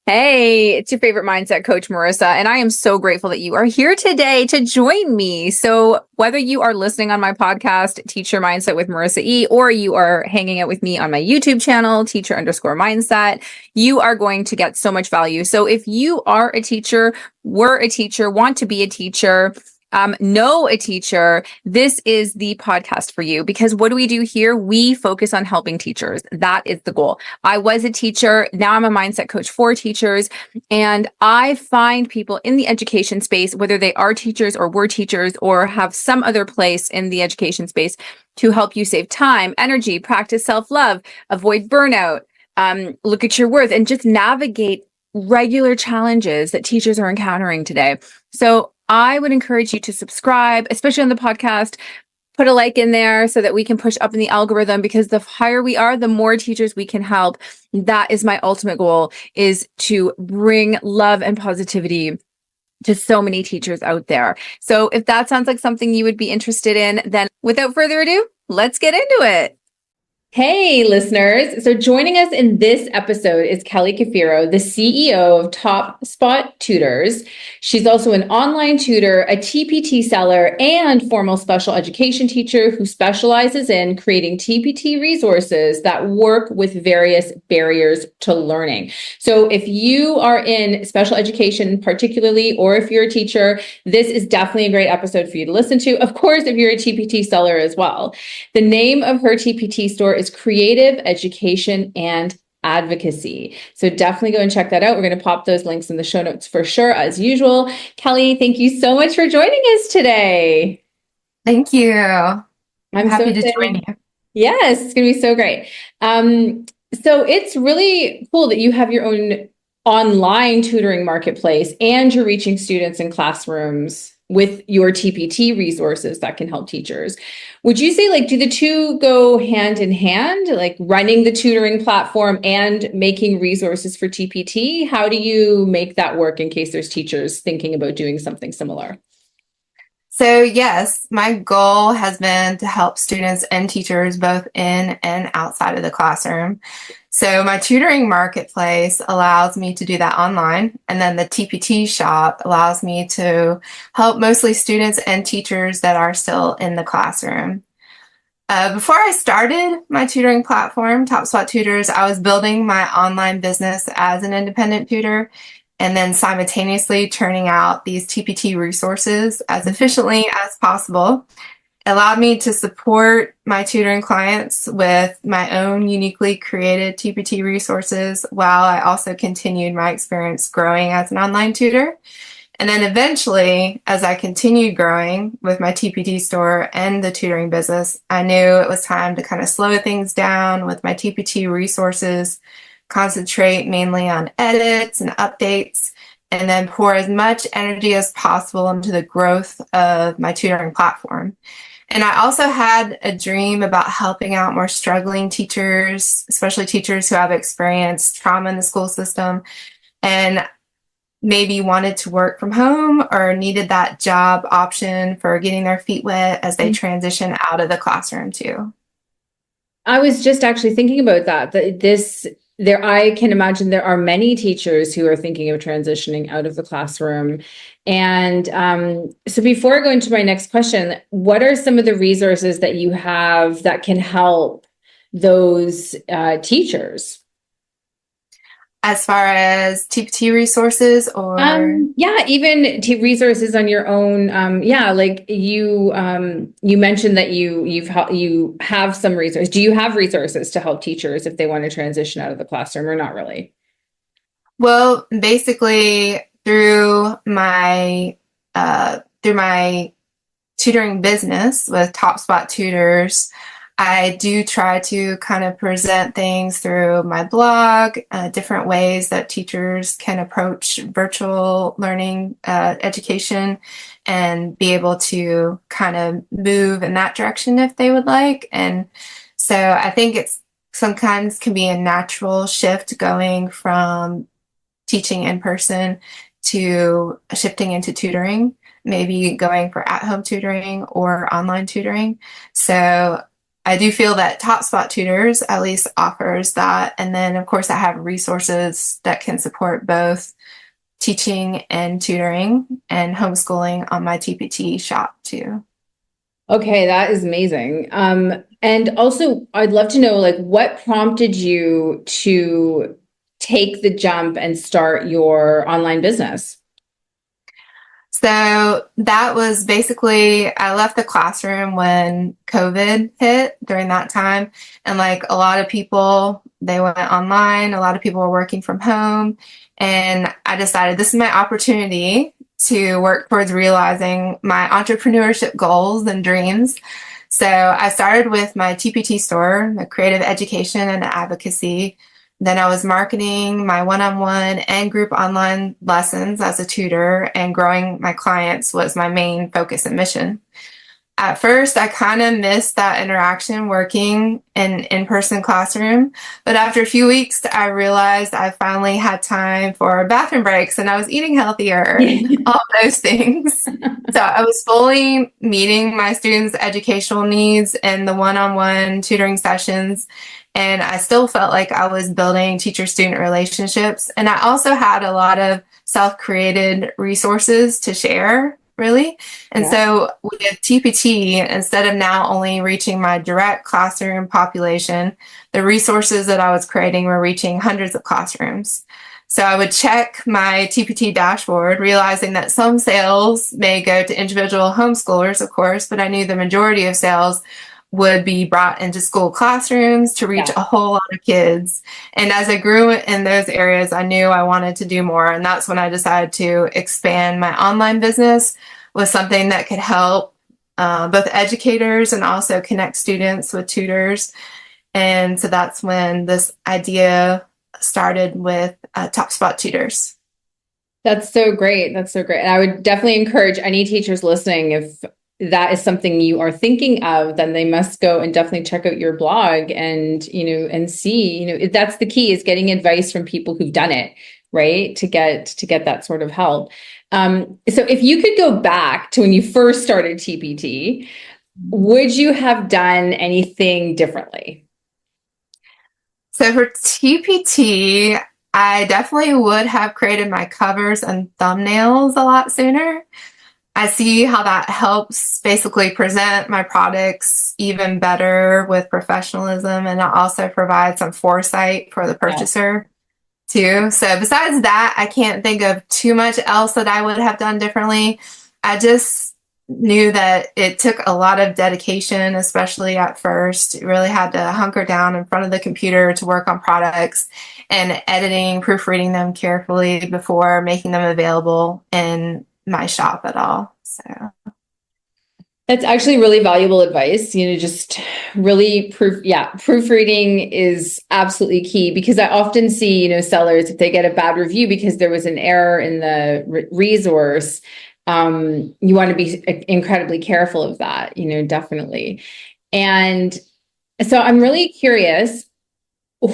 Hey, it's your favorite mindset coach, Marissa, and I am so grateful that you are here today to join me. So whether you are listening on my podcast, Teacher Mindset with Marissa E., or you are hanging out with me on my YouTube channel, Teacher_Mindset, you are going to get so much value. So if you are a teacher, were a teacher, want to be a teacher, know a teacher, this is the podcast for you, because what do we do here? We focus on helping teachers. That is the goal. I was a teacher. Now I'm a mindset coach for teachers. And I find people in the education space, whether they are teachers or were teachers or have some other place in the education space, to help you save time, energy, practice self-love, avoid burnout, look at your worth, and just navigate regular challenges that teachers are encountering today. So I would encourage you to subscribe, especially on the podcast. Put a like in there so that we can push up in the algorithm, because the higher we are, the more teachers we can help. That is my ultimate goal, is to bring love and positivity to so many teachers out there. So if that sounds like something you would be interested in, then without further ado, let's get into it. Hey, listeners. So joining us in this episode is Kelly Kafeero, the CEO of Spot Tutors. She's also an online tutor, a TPT seller, and formal special education teacher who specializes in creating TPT resources that work with various barriers to learning. So if you are in special education particularly, or if you're a teacher, this is definitely a great episode for you to listen to. Of course, if you're a TPT seller as well. The name of her TPT store is Creative Education and Advocacy. So definitely go and check that out. We're going to pop those links in the show notes for sure, as usual. Kelly, thank you so much for joining us today. Thank you. I'm happy to join you. Yes, it's going to be so great. So it's really cool that you have your own online tutoring marketplace and you're reaching students in classrooms with your TPT resources that can help teachers. Would you say, like, do the two go hand in hand, like running the tutoring platform and making resources for TPT? How do you make that work in case there's teachers thinking about doing something similar? So yes, my goal has been to help students and teachers both in and outside of the classroom. So my tutoring marketplace allows me to do that online, and then the TPT shop allows me to help mostly students and teachers that are still in the classroom. Before I started my tutoring platform, Spot Tutors, I was building my online business as an independent tutor, and then simultaneously turning out these TPT resources as efficiently as possible. It allowed me to support my tutoring clients with my own uniquely created TPT resources, while I also continued my experience growing as an online tutor. And then eventually, as I continued growing with my TPT store and the tutoring business, I knew it was time to kind of slow things down with my TPT resources, concentrate mainly on edits and updates, and then pour as much energy as possible into the growth of my tutoring platform. And I also had a dream about helping out more struggling teachers, especially teachers who have experienced trauma in the school system and maybe wanted to work from home or needed that job option for getting their feet wet as they transition out of the classroom too. I was just actually thinking about that I can imagine there are many teachers who are thinking of transitioning out of the classroom. And so before I go into my next question, what are some of the resources that you have that can help those teachers? As far as TPT resources, or even resources on your own. Like you mentioned that you have some resources. Do you have resources to help teachers if they want to transition out of the classroom, or not really? Well, basically through my tutoring business with Spot Tutors, I do try to kind of present things through my blog, different ways that teachers can approach virtual learning education and be able to kind of move in that direction if they would like. And so I think it's sometimes can be a natural shift going from teaching in person to shifting into tutoring, maybe going for at-home tutoring or online tutoring. So I do feel that Spot Tutors at least offers that. And then, of course, I have resources that can support both teaching and tutoring and homeschooling on my TPT shop too. Okay, that is amazing. And also I'd love to know, like, what prompted you to take the jump and start your online business? So that was basically, I left the classroom when COVID hit during that time. And like a lot of people, they went online, a lot of people were working from home. And I decided this is my opportunity to work towards realizing my entrepreneurship goals and dreams. So I started with my TPT store, the Creative Education and Advocacy. Then I was marketing my one-on-one and group online lessons as a tutor, and growing my clients was my main focus and mission. At first, I kind of missed that interaction working in in-person classroom, but after a few weeks, I realized I finally had time for bathroom breaks and I was eating healthier and all those things. So I was fully meeting my students' educational needs in the one-on-one tutoring sessions, and I still felt like I was building teacher-student relationships. And I also had a lot of self-created resources to share, really. And so with TPT, instead of now only reaching my direct classroom population, the resources that I was creating were reaching hundreds of classrooms. So I would check my TPT dashboard, realizing that some sales may go to individual homeschoolers, of course, but I knew the majority of sales would be brought into school classrooms to reach a whole lot of kids. And as I grew in those areas, I knew I wanted to do more. And that's when I decided to expand my online business with something that could help both educators and also connect students with tutors. And so that's when this idea started with Spot Tutors. That's so great. That's so great. And I would definitely encourage any teachers listening, if that is something you are thinking of, then they must go and definitely check out your blog and, and see, that's the key, is getting advice from people who've done it, right? To get that sort of help. So if you could go back to when you first started TPT, would you have done anything differently? So for TPT, I definitely would have created my covers and thumbnails a lot sooner. I see how that helps basically present my products even better with professionalism, and it also provides some foresight for the purchaser too. So besides that, I can't think of too much else that I would have done differently. I just knew that it took a lot of dedication, especially at first. You really had to hunker down in front of the computer to work on products and editing, proofreading them carefully before making them available in my shop at all. So that's actually really valuable advice. Just really proofreading is absolutely key, because I often see, sellers, if they get a bad review because there was an error in the resource, you want to be incredibly careful of that, definitely. And so I'm really curious,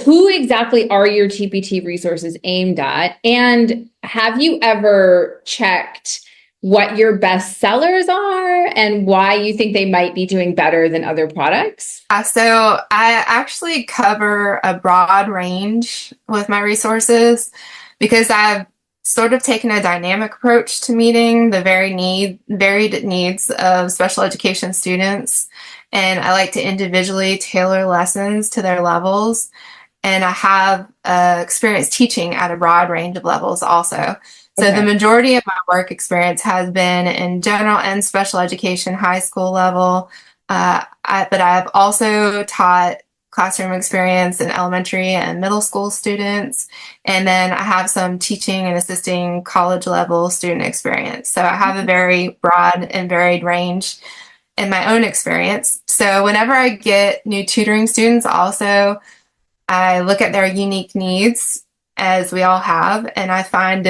who exactly are your TPT resources aimed at? And have you ever checked what your best sellers are and why you think they might be doing better than other products? So I actually cover a broad range with my resources, because I've sort of taken a dynamic approach to meeting the varied needs of special education students. And I like to individually tailor lessons to their levels. And I have experience teaching at a broad range of levels also. So the majority of my work experience has been in general and special education high school level. But I've also taught classroom experience in elementary and middle school students. And then I have some teaching and assisting college level student experience. So I have a very broad and varied range in my own experience. So whenever I get new tutoring students also, I look at their unique needs, as we all have, and I find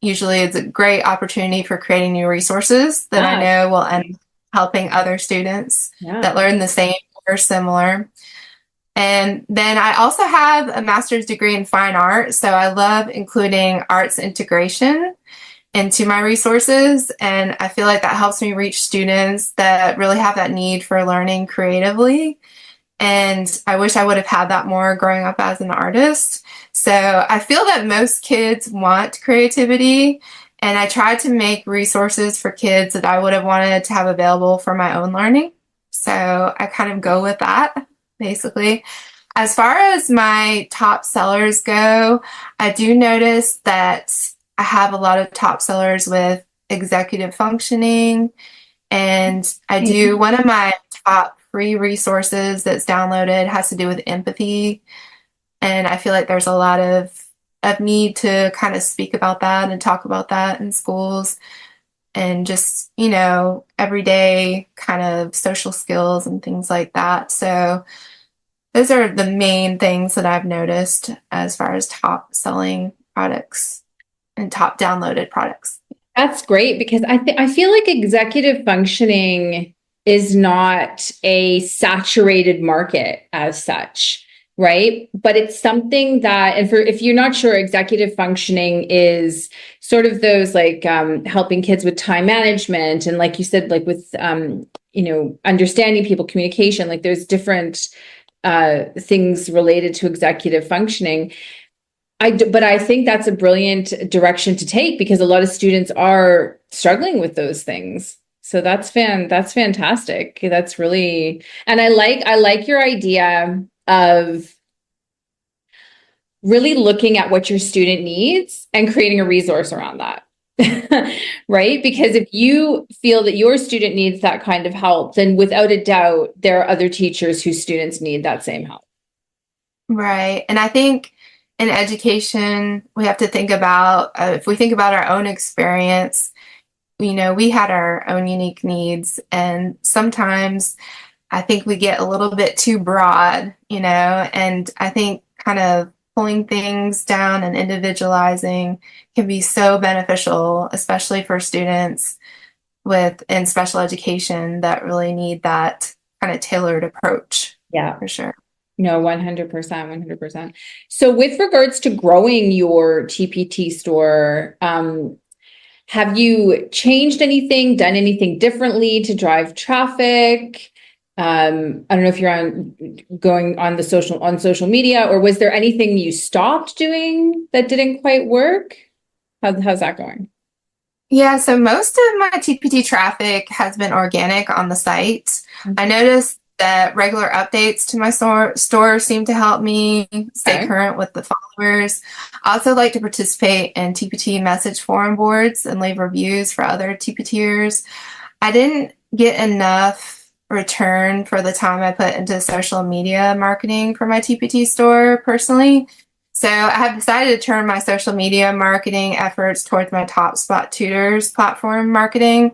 usually it's a great opportunity for creating new resources that I know will end up helping other students that learn the same or similar. And then I also have a master's degree in fine art, so I love including arts integration into my resources, and I feel like that helps me reach students that really have that need for learning creatively. And I wish I would have had that more growing up as an artist. So I feel that most kids want creativity, and I try to make resources for kids that I would have wanted to have available for my own learning. So I kind of go with that, basically. As far as my top sellers go, I do notice that I have a lot of top sellers with executive functioning, and I do one of my top free resources that's downloaded has to do with empathy. And I feel like there's a lot of need to kind of speak about that and talk about that in schools and just, everyday kind of social skills and things like that. So those are the main things that I've noticed as far as top selling products and top downloaded products. That's great, because I feel like executive functioning is not a saturated market as such, right? But it's something that, and if you're not sure, executive functioning is sort of those like helping kids with time management, and like you said, like with understanding people, communication. Like there's different things related to executive functioning. But I think that's a brilliant direction to take, because a lot of students are struggling with those things. So that's fantastic. That's really, and I like your idea of really looking at what your student needs and creating a resource around that. Right? Because if you feel that your student needs that kind of help, then without a doubt, there are other teachers whose students need that same help. Right. And I think in education, we have to think about, if we think about our own experience, we had our own unique needs. And sometimes I think we get a little bit too broad, and I think kind of pulling things down and individualizing can be so beneficial, especially for students in special education that really need that kind of tailored approach. Yeah, for sure. No, 100%, 100%. So with regards to growing your TPT store, have you changed anything, done anything differently to drive traffic? I don't know if you're going on social media, or was there anything you stopped doing that didn't quite work? How's that going? Yeah, so most of my TPT traffic has been organic on the site. I noticed that regular updates to my store seem to help me stay current with the followers. I also like to participate in TPT message forum boards and leave reviews for other TPTers. I didn't get enough return for the time I put into social media marketing for my TPT store personally. So I have decided to turn my social media marketing efforts towards my top Spot Tutors platform marketing.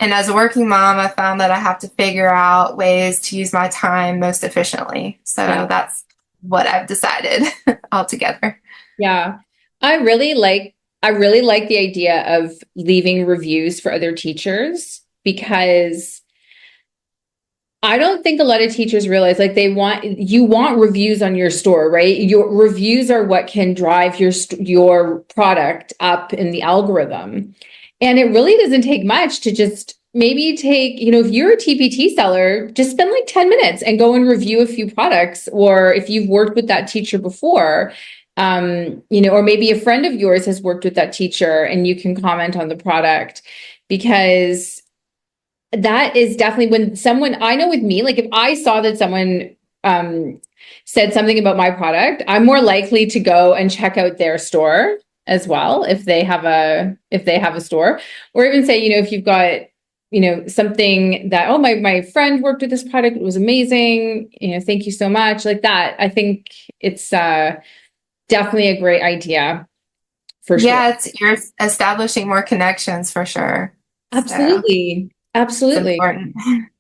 And as a working mom, I found that I have to figure out ways to use my time most efficiently. So that's what I've decided altogether. Yeah. I really like the idea of leaving reviews for other teachers, because I don't think a lot of teachers realize, like, you want reviews on your store, right? Your reviews are what can drive your product up in the algorithm. And it really doesn't take much to just maybe take, if you're a TPT seller, just spend like 10 minutes and go and review a few products. Or if you've worked with that teacher before, or maybe a friend of yours has worked with that teacher and you can comment on the product, because that is definitely when someone, I know with me, like if I saw that someone said something about my product, I'm more likely to go and check out their store as well, if they have a store, or even say, if you've got, something that, oh, my friend worked with this product, it was amazing, thank you so much, like that. I think it's definitely a great idea for sure. Yeah, you're establishing more connections for sure. Absolutely. So absolutely. it's important.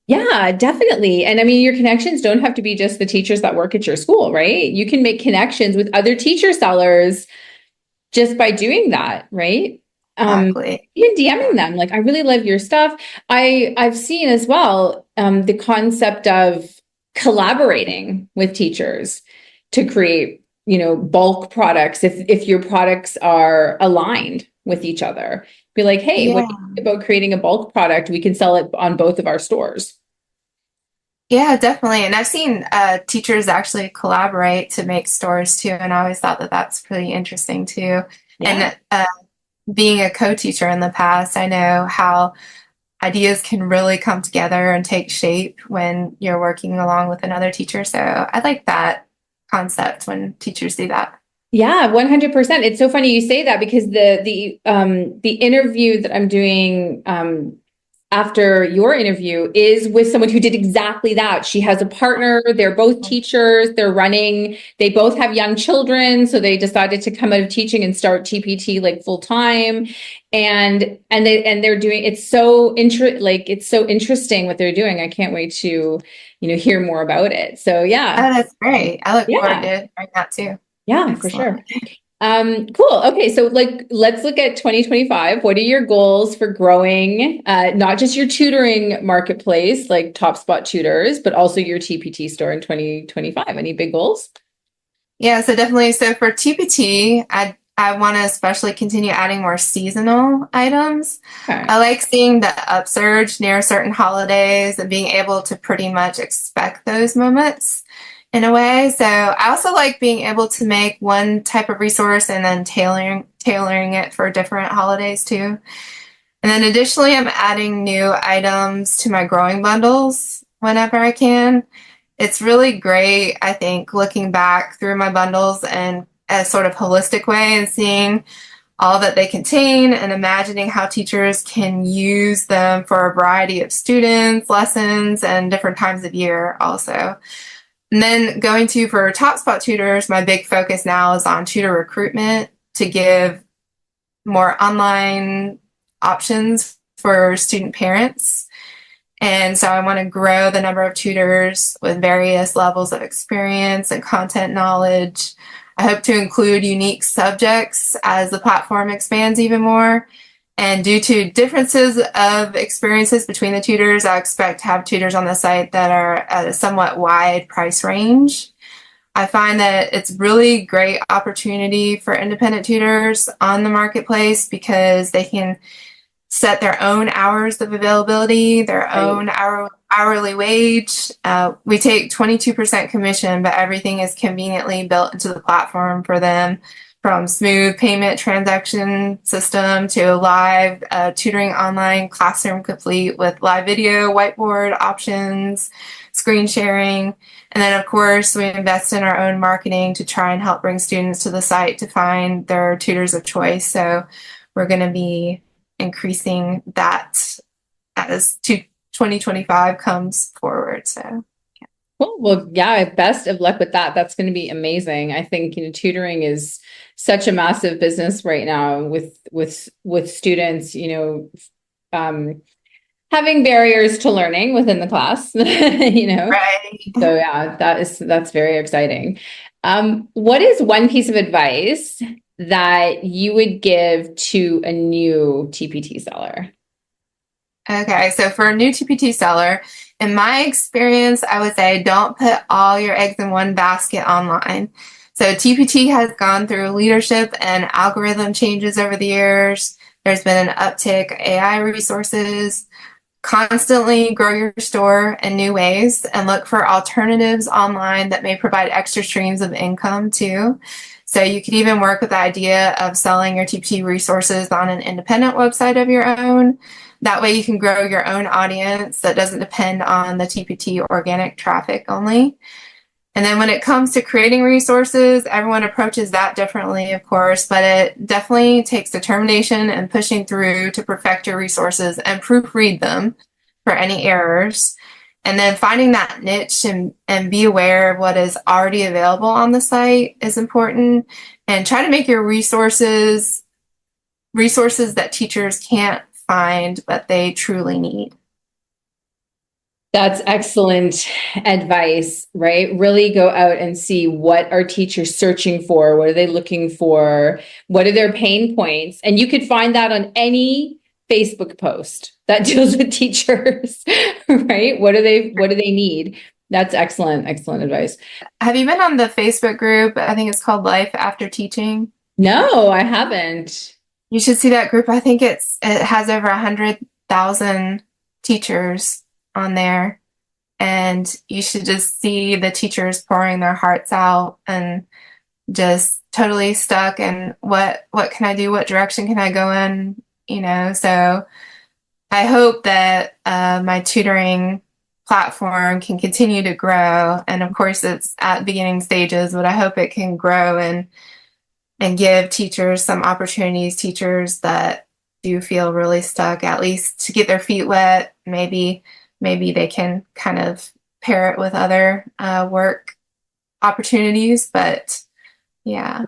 Yeah, definitely. And I mean, your connections don't have to be just the teachers that work at your school, right? You can make connections with other teacher sellers just by doing that, right? Exactly. Even DMing them, like, I really love your stuff. I've seen as well the concept of collaborating with teachers to create, bulk products if your products are aligned with each other. Be like, hey, what do you think about creating a bulk product? We can sell it on both of our stores. Yeah, definitely. And I've seen teachers actually collaborate to make stores too. And I always thought that that's pretty interesting too. Yeah. And being a co-teacher in the past, I know how ideas can really come together and take shape when you're working along with another teacher. So I like that concept when teachers do that. Yeah, 100%. It's so funny you say that because the interview that I'm doing after your interview is with someone who did exactly that. She has a partner, they're both teachers, they both have young children, so they decided to come out of teaching and start TPT like full time. And they're doing it's so interesting what they're doing. I can't wait to, hear more about it. So yeah. Oh, that's great. I look forward Yeah. to hearing that too. Yeah, for Excellent. sure. Cool. Okay. So let's look at 2025. What are your goals for growing, not just your tutoring marketplace, like Top Spot Tutors, but also your TPT store in 2025? Any big goals? Yeah, so definitely. So for TPT, I want to especially continue adding more seasonal items. Okay. I like seeing the upsurge near certain holidays and being able to pretty much expect those moments in a way. So I also like being able to make one type of resource and then tailoring it for different holidays too. And then additionally, I'm adding new items to my growing bundles whenever I can. It's really great, I think, looking back through my bundles and a sort of holistic way and seeing all that they contain and imagining how teachers can use them for a variety of students, lessons, and different times of year also. And then for Top Spot Tutors, my big focus now is on tutor recruitment to give more online options for student parents. And so I want to grow the number of tutors with various levels of experience and content knowledge. I hope to include unique subjects as the platform expands even more. And due to differences of experiences between the tutors, I expect to have tutors on the site that are at a somewhat wide price range. I find that it's really great opportunity for independent tutors on the marketplace because they can set their own hours of availability, their own hourly wage. We take 22% commission, but everything is conveniently built into the platform for them, from smooth payment transaction system to live tutoring online classroom complete with live video, whiteboard options, screen sharing. And then, of course, we invest in our own marketing to try and help bring students to the site to find their tutors of choice. So we're going to be increasing that as 2025 comes forward. So Cool. Well, yeah, best of luck with that. That's going to be amazing. I think, tutoring is such a massive business right now with students, having barriers to learning within the class, right. So yeah, that's very exciting. What is one piece of advice that you would give to a new TPT seller? Okay, so for a new TPT seller, in my experience, I would say don't put all your eggs in one basket online. So TPT has gone through leadership and algorithm changes over the years. There's been an uptick AI resources. Constantly grow your store in new ways and look for alternatives online that may provide extra streams of income too. So you could even work with the idea of selling your TPT resources on an independent website of your own. That way you can grow your own audience that doesn't depend on the TPT organic traffic only. And then when it comes to creating resources, everyone approaches that differently, of course, but it definitely takes determination and pushing through to perfect your resources and proofread them for any errors. And then finding that niche and be aware of what is already available on the site is important. And try to make your resources that teachers can't find, but they truly need. That's excellent advice, right? Really go out and see what are teachers searching for? What are they looking for? What are their pain points? And you could find that on any Facebook post that deals with teachers, right? What do they need? That's excellent advice. Have you been on the Facebook group? I think it's called Life After Teaching. No, I haven't. You should see that group. I think it has over 100,000 teachers on there. and you should just see the teachers pouring their hearts out and just totally stuck and what can I do? What direction can I go in? So I hope that my tutoring platform can continue to grow. And of course, it's at beginning stages, but I hope it can grow and give teachers some opportunities, teachers that do feel really stuck, at least to get their feet wet. Maybe they can kind of pair it with other work opportunities, but yeah.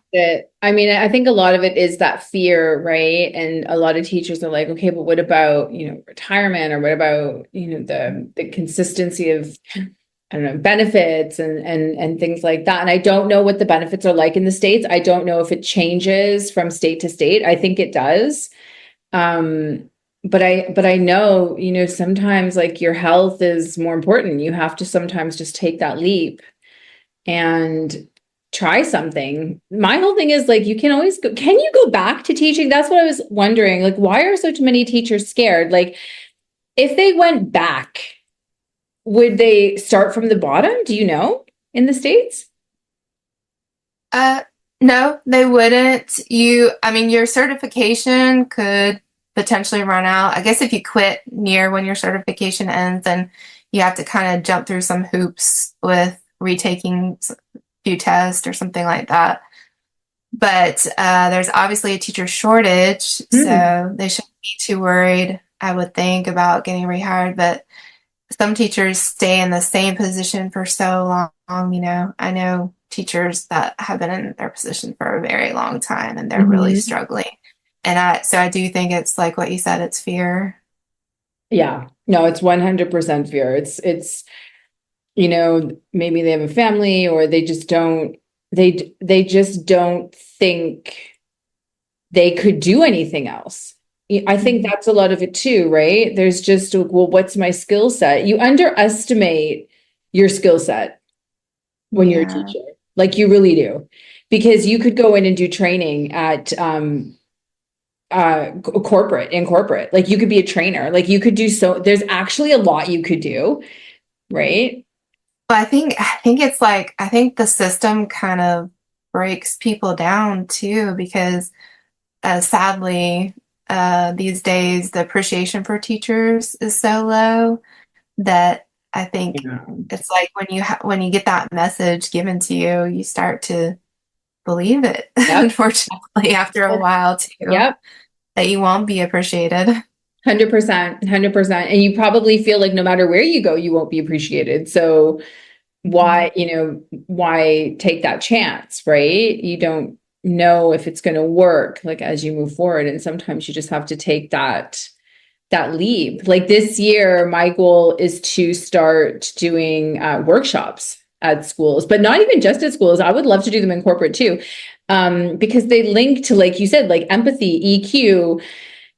I mean, I think a lot of it is that fear, right? And a lot of teachers are like, okay, but what about, retirement, or what about, the consistency of, I don't know, benefits and things like that. And I don't know what the benefits are like in the States. I don't know if it changes from state to state. I think it does. But I know, sometimes like your health is more important. You have to sometimes just take that leap and try something. My whole thing is like, you can always go, can you go back to teaching? That's what I was wondering. Like, why are so many teachers scared? Like, if they went back, would they start from the bottom? Do you know, in the States? No, they wouldn't. Your certification could potentially run out. I guess if you quit near when your certification ends, then you have to kind of jump through some hoops with retaking few tests or something like that. But there's obviously a teacher shortage, so they shouldn't be too worried, I would think, about getting rehired. But some teachers stay in the same position for so long. I know teachers that have been in their position for a very long time, and they're really struggling. And I do think it's like what you said, it's fear. Yeah, no, it's 100% fear. It's maybe they have a family, or they just don't think they could do anything else. I think that's a lot of it too, right? There's just, well, what's my skill set? You underestimate your skill set when you're a teacher. Like, you really do, because you could go in and do training at corporate. Like, you could be a trainer. Like, you could do there's actually a lot you could do, right? But I think it's like, I think the system kind of breaks people down too, because sadly, these days the appreciation for teachers is so low that I think it's like when you get that message given to you, you start to believe it. Yep. Unfortunately, after a while too. Yep. That you won't be appreciated. 100%. And you probably feel like no matter where you go, you won't be appreciated. So why take that chance, right? You don't know if it's going to work, like, as you move forward. And sometimes you just have to take that leap. Like, this year, my goal is to start doing workshops at schools, but not even just at schools. I would love to do them in corporate too, because they link to, like you said, like empathy, EQ,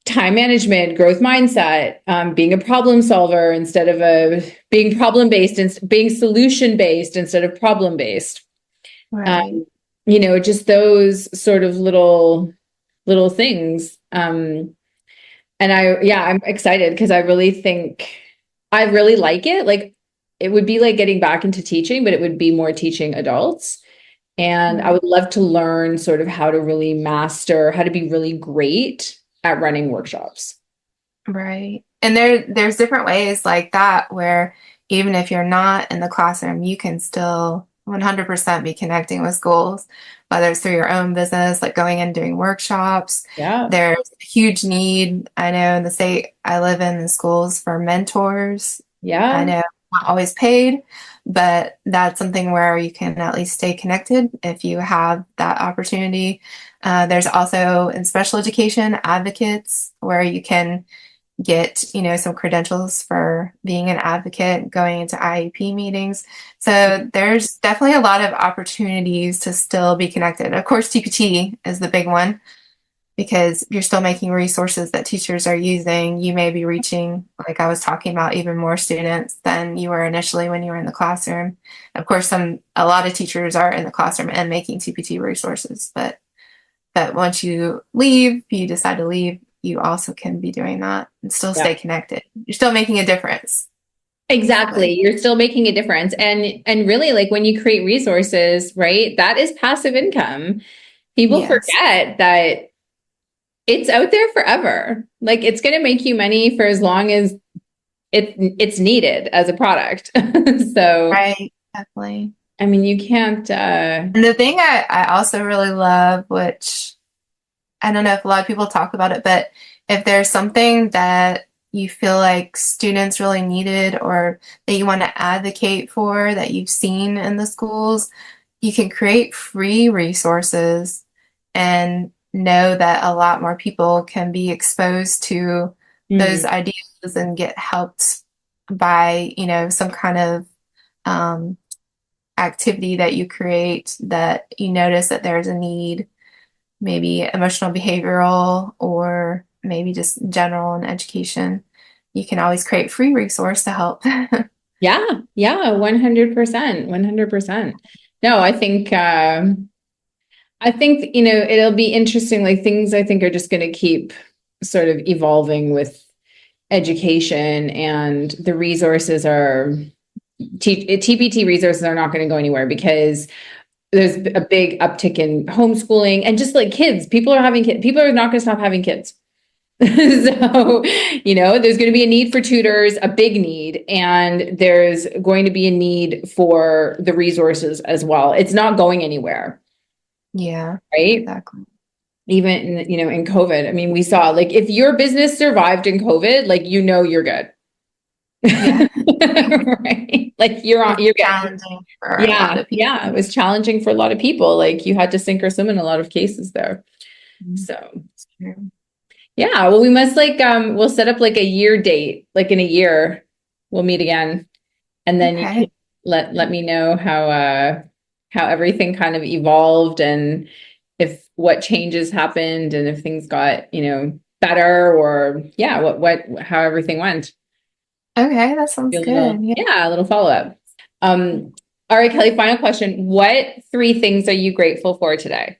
time management, growth mindset, being a problem solver instead of being problem-based, and being solution-based instead of problem-based. Right. Just those sort of little things. And I'm excited because I really think I really like it. Like, it would be like getting back into teaching, but it would be more teaching adults. And I would love to learn sort of how to really master, how to be really great at running workshops. Right. And there's different ways like that where even if you're not in the classroom, you can still 100% be connecting with schools, whether it's through your own business, like going and doing workshops. Yeah. There's a huge need, I know, in the state I live in schools, for mentors. Yeah. I know, not always paid, but that's something where you can at least stay connected if you have that opportunity. There's also in special education advocates where you can get, some credentials for being an advocate, going into IEP meetings. So there's definitely a lot of opportunities to still be connected. Of course, TPT is the big one, because you're still making resources that teachers are using. You may be reaching, like I was talking about, even more students than you were initially when you were in the classroom. Of course, a lot of teachers are in the classroom and making TPT resources, but once you decide to leave, you also can be doing that and still stay connected. You're still making a difference. Exactly. You're still making a difference. And really, like, when you create resources, right, that is passive income. People Yes. forget that it's out there forever. Like, it's going to make you money for as long as it's needed as a product. So, Right. Definitely. I mean, you can't, And the thing I also really love, which I don't know if a lot of people talk about it, but if there's something that you feel like students really needed or that you want to advocate for that you've seen in the schools, you can create free resources and know that a lot more people can be exposed to those ideas and get helped by, some kind of activity that you create that you notice that there's a need, maybe emotional behavioral or maybe just general in education. You can always create free resource to help. yeah, 100%, 100%. No, I think, it'll be interesting. Like, things I think are just going to keep sort of evolving with education, and the resources are TPT resources are not going to go anywhere because there's a big uptick in homeschooling and just like kids. People are having kids. People are not going to stop having kids. So, there's going to be a need for tutors, a big need, and there's going to be a need for the resources as well. It's not going anywhere. Yeah, right? exactly. Even in COVID, I mean, we saw, like, if your business survived in COVID, like, you're good. Yeah. Right? Like, you're good. Challenging for a lot of people. Yeah, it was challenging for a lot of people. Like, you had to sink or swim in a lot of cases there. So, It's true. yeah, well, we must we'll set up like a year date, like in a year, we'll meet again. And then you Okay. can let me know how everything kind of evolved, and if what changes happened, and if things got, better, or how everything went. Okay, that sounds good. Yeah. A little follow-up. All right, Kelly, final question. What 3 things are you grateful for today?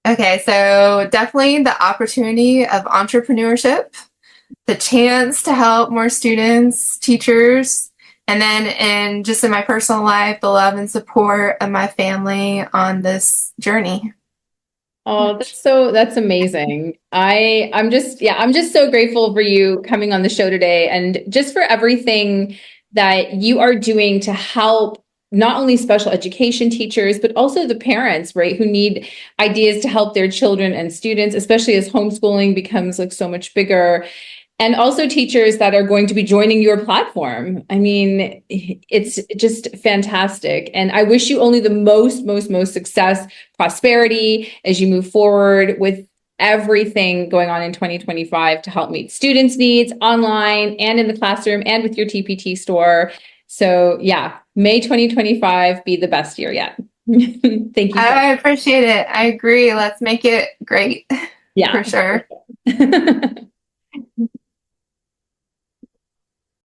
Okay, so definitely the opportunity of entrepreneurship, the chance to help more students, teachers, and then in my personal life, the love and support of my family on this journey. Oh, that's amazing. I'm just so grateful for you coming on the show today, and just for everything that you are doing to help not only special education teachers, but also the parents, right, who need ideas to help their children and students, especially as homeschooling becomes like so much bigger. And also teachers that are going to be joining your platform. I mean, it's just fantastic. And I wish you only the most success, prosperity as you move forward with everything going on in 2025 to help meet students' needs online and in the classroom and with your TPT store. So yeah, may 2025 be the best year yet. Thank you. I appreciate it. I agree. Let's make it great. Yeah. For sure.